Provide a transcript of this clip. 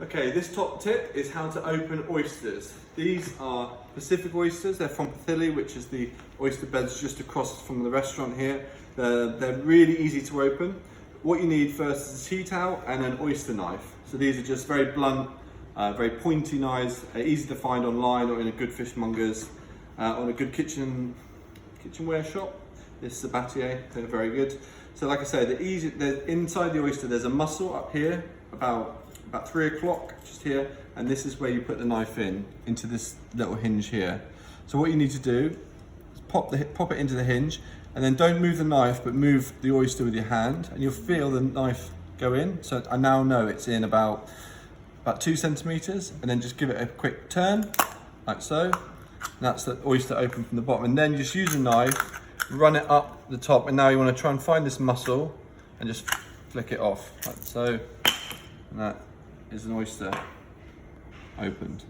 Okay, this top tip is how to open oysters. These are Pacific oysters. They're from Pathili, which is the oyster beds just across from the restaurant here. They're really easy to open. What you need first is a tea towel and an oyster knife. So these are just very blunt, very pointy knives, easy to find online or in a good fishmonger's, on a good kitchenware shop. This Sabatier, they're very good. So like I say, they're inside the oyster there's a muscle up here, about 3 o'clock, just here, and this is where you put the knife into this little hinge here. So what you need to do is pop it into the hinge, and then don't move the knife, but move the oyster with your hand, and you'll feel the knife go in. So I now know it's in about 2 centimeters, and then just give it a quick turn, like so. And that's the oyster open from the bottom, and then just use a knife, run it up the top, and now you want to try and find this muscle and just flick it off, like so. And that is an oyster opened.